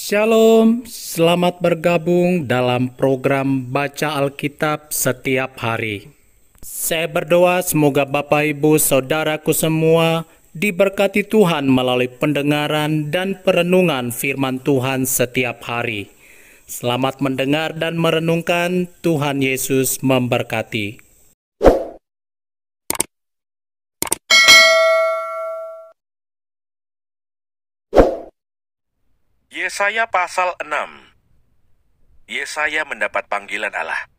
Shalom, selamat bergabung dalam program Baca Alkitab setiap hari. Saya berdoa semoga Bapak Ibu Saudaraku semua diberkati Tuhan melalui pendengaran dan perenungan firman Tuhan setiap hari. Selamat mendengar dan merenungkan. Tuhan Yesus memberkati. Yesaya pasal 6. Yesaya mendapat panggilan Allah.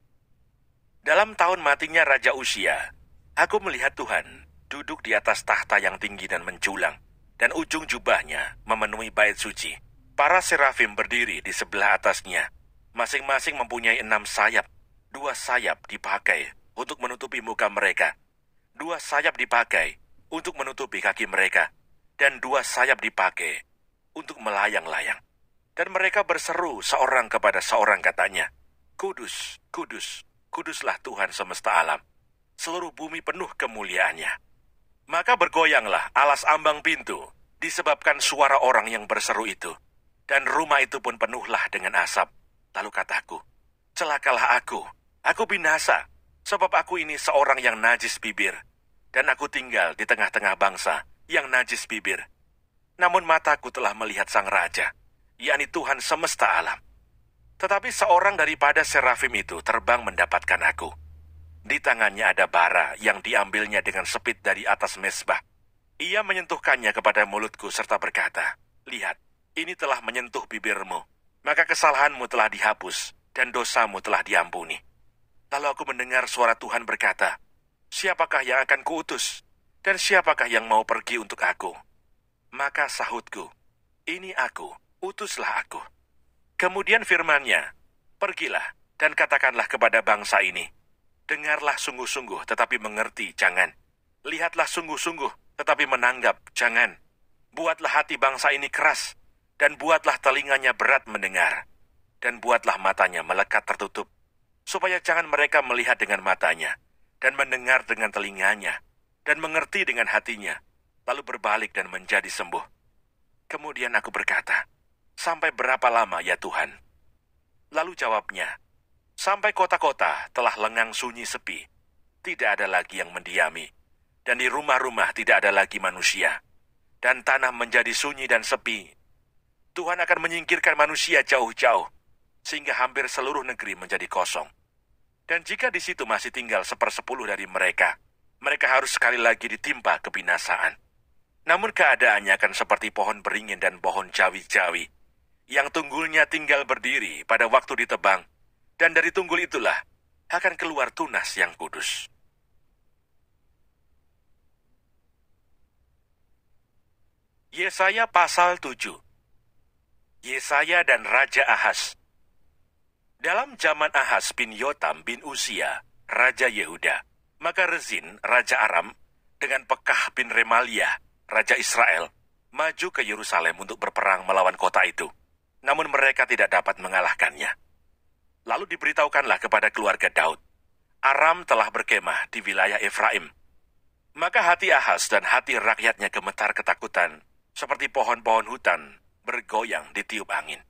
Dalam tahun matinya Raja Uzia, aku melihat Tuhan duduk di atas tahta yang tinggi dan menjulang, dan ujung jubahnya memenuhi bait suci. Para serafim berdiri di sebelah atasnya, masing-masing mempunyai 6 sayap. 2 sayap dipakai untuk menutupi muka mereka, 2 sayap dipakai untuk menutupi kaki mereka, dan 2 sayap dipakai untuk melayang-layang. Dan mereka berseru seorang kepada seorang, katanya, Kudus, kudus, kuduslah Tuhan semesta alam. Seluruh bumi penuh kemuliaannya. Maka bergoyanglah alas ambang pintu disebabkan suara orang yang berseru itu. Dan rumah itu pun penuhlah dengan asap. Lalu kataku, celakalah aku binasa, sebab aku ini seorang yang najis bibir. Dan aku tinggal di tengah-tengah bangsa yang najis bibir. Namun mataku telah melihat Sang Raja, yakni Tuhan semesta alam. Tetapi seorang daripada serafim itu terbang mendapatkan aku. Di tangannya ada bara yang diambilnya dengan sepit dari atas mezbah. Ia menyentuhkannya kepada mulutku serta berkata, lihat, ini telah menyentuh bibirmu, maka kesalahanmu telah dihapus dan dosamu telah diampuni. Lalu aku mendengar suara Tuhan berkata, siapakah yang akan kuutus, dan siapakah yang mau pergi untuk aku? Maka sahutku, ini aku, utuslah aku. Kemudian firman-Nya, pergilah dan katakanlah kepada bangsa ini, dengarlah sungguh-sungguh tetapi mengerti, jangan. Lihatlah sungguh-sungguh tetapi menanggap, jangan. Buatlah hati bangsa ini keras, dan buatlah telinganya berat mendengar, dan buatlah matanya melekat tertutup, supaya jangan mereka melihat dengan matanya, dan mendengar dengan telinganya, dan mengerti dengan hatinya, lalu berbalik dan menjadi sembuh. Kemudian aku berkata, sampai berapa lama ya Tuhan? Lalu jawabnya, sampai kota-kota telah lengang sunyi sepi, tidak ada lagi yang mendiami, dan di rumah-rumah tidak ada lagi manusia, dan tanah menjadi sunyi dan sepi. Tuhan akan menyingkirkan manusia jauh-jauh, sehingga hampir seluruh negeri menjadi kosong. Dan jika di situ masih tinggal 1/10 dari mereka, mereka harus sekali lagi ditimpa kebinasaan. Namun keadaannya akan seperti pohon beringin dan pohon jawi-jawi, yang tunggulnya tinggal berdiri pada waktu ditebang, dan dari tunggul itulah akan keluar tunas yang kudus. Yesaya pasal 7. Yesaya dan Raja Ahaz. Dalam zaman Ahaz bin Yotam bin Uzia, Raja Yehuda, maka Rezin, Raja Aram, dengan Pekah bin Remaliah, Raja Israel, maju ke Yerusalem untuk berperang melawan kota itu. Namun mereka tidak dapat mengalahkannya. Lalu diberitahukanlah kepada keluarga Daud, Aram telah berkemah di wilayah Efraim. Maka hati Ahaz dan hati rakyatnya gemetar ketakutan, seperti pohon-pohon hutan bergoyang ditiup angin.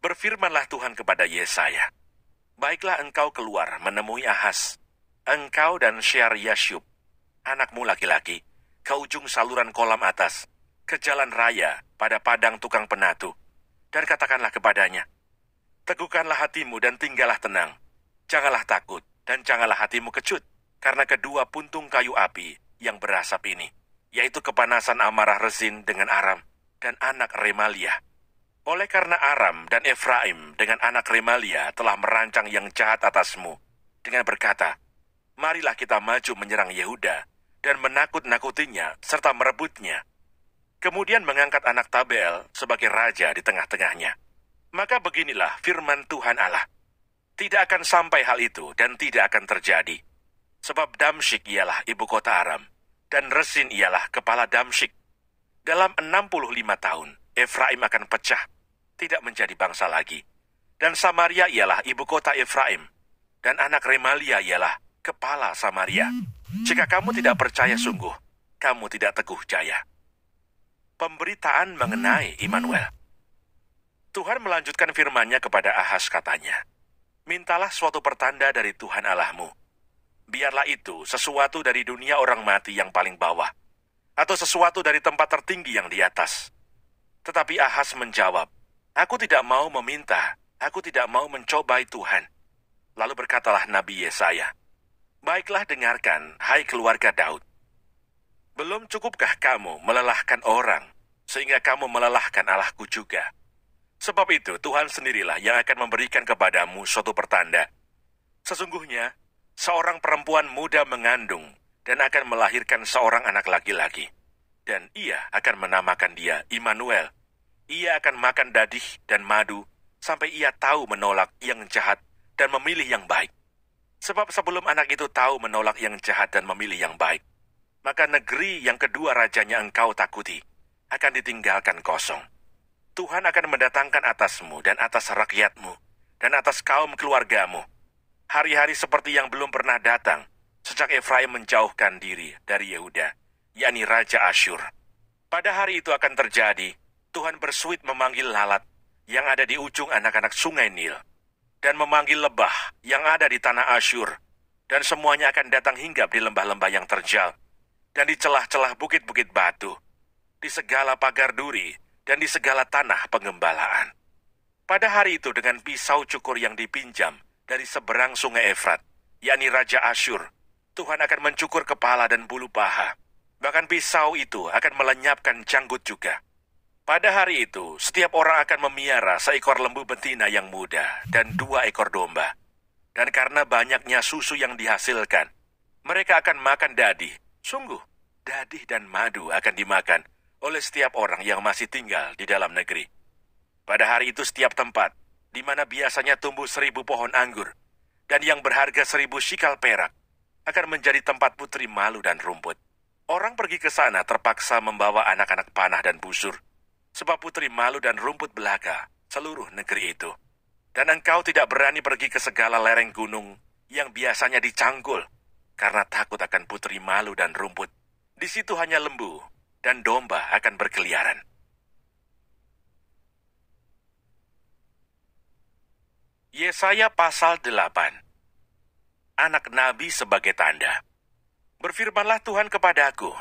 Berfirmanlah Tuhan kepada Yesaya, baiklah engkau keluar menemui Ahaz, engkau dan Syar-Yashub, anakmu laki-laki, ke ujung saluran kolam atas, ke jalan raya pada padang tukang penatu, dan katakanlah kepadanya, teguhkanlah hatimu dan tinggallah tenang, janganlah takut dan janganlah hatimu kecut, karena kedua puntung kayu api yang berasap ini, yaitu kepanasan amarah Rezin dengan Aram dan anak Remaliah. Oleh karena Aram dan Efraim dengan anak Remaliah telah merancang yang jahat atasmu, dengan berkata, marilah kita maju menyerang Yehuda, dan menakut-nakutinya serta merebutnya. Kemudian mengangkat anak Tabel sebagai raja di tengah-tengahnya. Maka beginilah firman Tuhan Allah. Tidak akan sampai hal itu dan tidak akan terjadi. Sebab Damsyik ialah ibu kota Aram, dan Rezin ialah kepala Damsyik. Dalam 65 tahun, Efraim akan pecah, tidak menjadi bangsa lagi. Dan Samaria ialah ibu kota Efraim, dan anak Remaliah ialah kepala Samaria. Jika kamu tidak percaya sungguh, kamu tidak teguh jaya. Pemberitaan mengenai Immanuel. Tuhan melanjutkan firman-Nya kepada Ahaz katanya, "Mintalah suatu pertanda dari Tuhan Allahmu. Biarlah itu sesuatu dari dunia orang mati yang paling bawah, atau sesuatu dari tempat tertinggi yang di atas." Tetapi Ahaz menjawab, "Aku tidak mau meminta, aku tidak mau mencobai Tuhan." Lalu berkatalah Nabi Yesaya, "Baiklah dengarkan, hai keluarga Daud. Belum cukupkah kamu melelahkan orang, sehingga kamu melelahkan Allahku juga? Sebab itu Tuhan sendirilah yang akan memberikan kepadamu suatu pertanda. Sesungguhnya, seorang perempuan muda mengandung dan akan melahirkan seorang anak laki-laki. Dan ia akan menamakan dia Immanuel. Ia akan makan dadih dan madu, sampai ia tahu menolak yang jahat dan memilih yang baik. Sebab sebelum anak itu tahu menolak yang jahat dan memilih yang baik, maka negeri yang kedua rajanya engkau takuti akan ditinggalkan kosong. Tuhan akan mendatangkan atasmu dan atas rakyatmu dan atas kaum keluargamu hari-hari seperti yang belum pernah datang sejak Efraim menjauhkan diri dari Yehuda, yakni Raja Asyur. Pada hari itu akan terjadi, Tuhan bersuit memanggil lalat yang ada di ujung anak-anak sungai Nil, dan memanggil lebah yang ada di tanah Asyur, dan semuanya akan datang hinggap di lembah-lembah yang terjal, dan di celah-celah bukit-bukit batu, di segala pagar duri, dan di segala tanah pengembalaan. Pada hari itu dengan pisau cukur yang dipinjam dari seberang sungai Efrat, yakni Raja Asyur, Tuhan akan mencukur kepala dan bulu paha. Bahkan pisau itu akan melenyapkan janggut juga. Pada hari itu, setiap orang akan memiara seekor lembu betina yang muda dan 2 ekor domba. Dan karena banyaknya susu yang dihasilkan, mereka akan makan dadih. Sungguh, dadih dan madu akan dimakan oleh setiap orang yang masih tinggal di dalam negeri. Pada hari itu setiap tempat, di mana biasanya tumbuh 1000 pohon anggur, dan yang berharga 1000 shikal perak, akan menjadi tempat putri malu dan rumput. Orang pergi ke sana terpaksa membawa anak-anak panah dan busur, sebab putri malu dan rumput belaka seluruh negeri itu. Dan engkau tidak berani pergi ke segala lereng gunung yang biasanya dicangkul, karena takut akan putri malu dan rumput. Di situ hanya lembu dan domba akan berkeliaran. Yesaya pasal 8. Anak nabi sebagai tanda. Berfirmanlah Tuhan kepadaku,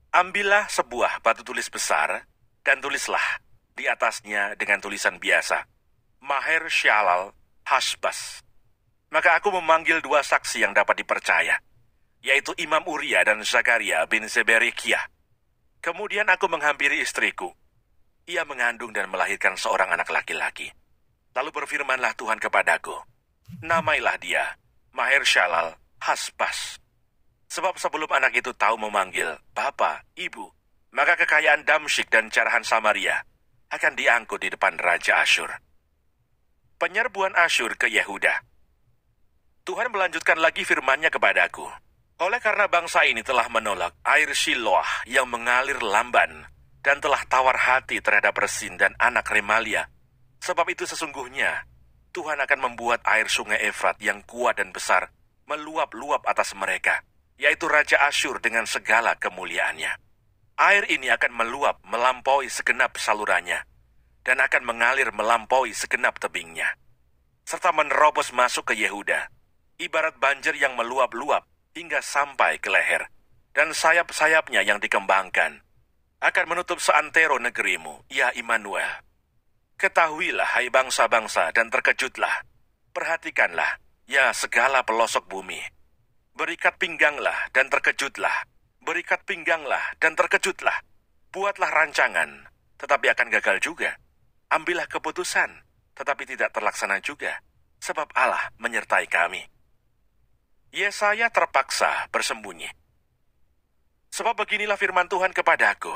ambillah sebuah batu tulis besar, dan tulislah di atasnya dengan tulisan biasa, Maher Shalal Hasbas. Maka aku memanggil 2 saksi yang dapat dipercaya, yaitu Imam Uria dan Zakaria bin Zeberekiah. Kemudian aku menghampiri istriku. Ia mengandung dan melahirkan seorang anak laki-laki. Lalu berfirmanlah Tuhan kepadaku, namailah dia Maher Shalal Hasbas. Sebab sebelum anak itu tahu memanggil Bapa, Ibu, maka kekayaan Damsyik dan jarahan Samaria akan diangkut di depan Raja Asyur. Penyerbuan Asyur ke Yehuda. Tuhan melanjutkan lagi firman-Nya kepadaku. Oleh karena bangsa ini telah menolak air Shiloah yang mengalir lamban, dan telah tawar hati terhadap Resin dan anak Remalia. Sebab itu sesungguhnya, Tuhan akan membuat air sungai Efrat yang kuat dan besar meluap-luap atas mereka, yaitu Raja Asyur dengan segala kemuliaannya. Air ini akan meluap melampaui segenap salurannya, dan akan mengalir melampaui segenap tebingnya, serta menerobos masuk ke Yehuda, ibarat banjir yang meluap-luap hingga sampai ke leher, dan sayap-sayapnya yang dikembangkan akan menutup seantero negerimu, ya Immanuel. Ketahuilah, hai bangsa-bangsa, dan terkejutlah. Perhatikanlah, ya segala pelosok bumi. Berikat pingganglah dan terkejutlah. Berikat pingganglah dan terkejutlah. Buatlah rancangan, tetapi akan gagal juga. Ambillah keputusan, tetapi tidak terlaksana juga, sebab Allah menyertai kami. Yesaya terpaksa bersembunyi. Sebab beginilah firman Tuhan kepadaku,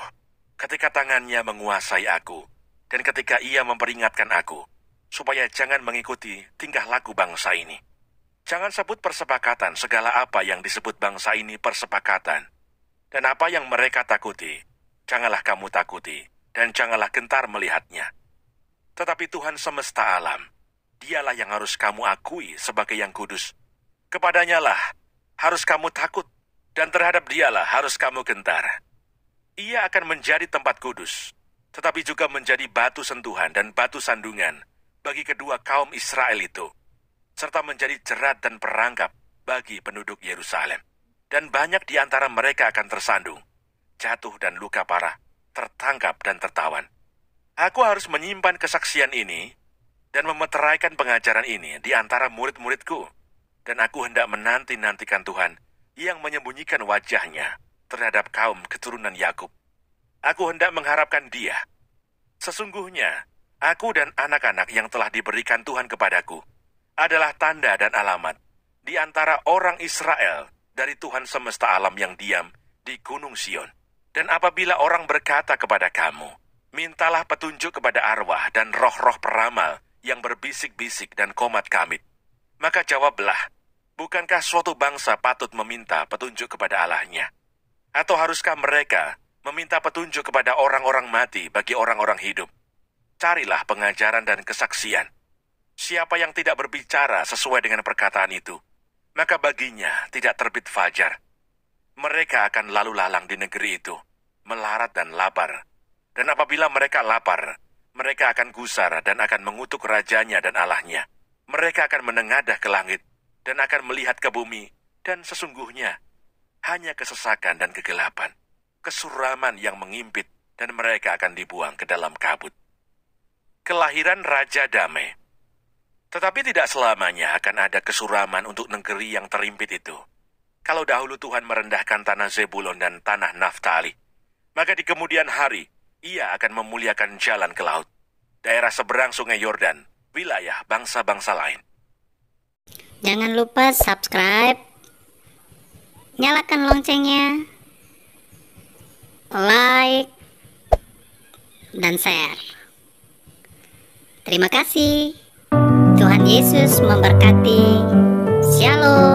ketika tangannya menguasai aku, dan ketika ia memperingatkan aku, supaya jangan mengikuti tingkah laku bangsa ini. Jangan sebut persepakatan segala apa yang disebut bangsa ini persepakatan, dan apa yang mereka takuti, janganlah kamu takuti, dan janganlah gentar melihatnya. Tetapi Tuhan semesta alam, dialah yang harus kamu akui sebagai yang kudus. Kepadanya lah harus kamu takut, dan terhadap dialah harus kamu gentar. Ia akan menjadi tempat kudus, tetapi juga menjadi batu sentuhan dan batu sandungan bagi kedua kaum Israel itu, serta menjadi jerat dan perangkap bagi penduduk Yerusalem. Dan banyak di antara mereka akan tersandung, jatuh dan luka parah, tertangkap dan tertawan. Aku harus menyimpan kesaksian ini dan memeteraikan pengajaran ini di antara murid-muridku. Dan aku hendak menanti-nantikan Tuhan yang menyembunyikan wajahnya terhadap kaum keturunan Yakub. Aku hendak mengharapkan Dia. Sesungguhnya, aku dan anak-anak yang telah diberikan Tuhan kepadaku adalah tanda dan alamat di antara orang Israel dari Tuhan semesta alam yang diam di Gunung Sion. Dan apabila orang berkata kepada kamu, mintalah petunjuk kepada arwah dan roh-roh peramal yang berbisik-bisik dan komat kamit, maka jawablah, bukankah suatu bangsa patut meminta petunjuk kepada Allahnya? Atau haruskah mereka meminta petunjuk kepada orang-orang mati bagi orang-orang hidup? Carilah pengajaran dan kesaksian. Siapa yang tidak berbicara sesuai dengan perkataan itu, maka baginya tidak terbit fajar. Mereka akan lalu lalang di negeri itu, melarat dan lapar. Dan apabila mereka lapar, mereka akan gusar dan akan mengutuk rajanya dan Allahnya. Mereka akan menengadah ke langit dan akan melihat ke bumi, dan sesungguhnya hanya kesesakan dan kegelapan, kesuraman yang mengimpit, dan mereka akan dibuang ke dalam kabut. Kelahiran Raja Damai. Tetapi tidak selamanya akan ada kesuraman untuk negeri yang terimpit itu. Kalau dahulu Tuhan merendahkan tanah Zebulon dan tanah Naftali, maka di kemudian hari Ia akan memuliakan jalan ke laut, daerah seberang sungai Yordan, wilayah bangsa-bangsa lain. Jangan lupa subscribe, nyalakan loncengnya, like, dan share. Terima kasih. Tuhan Yesus memberkati. Shalom.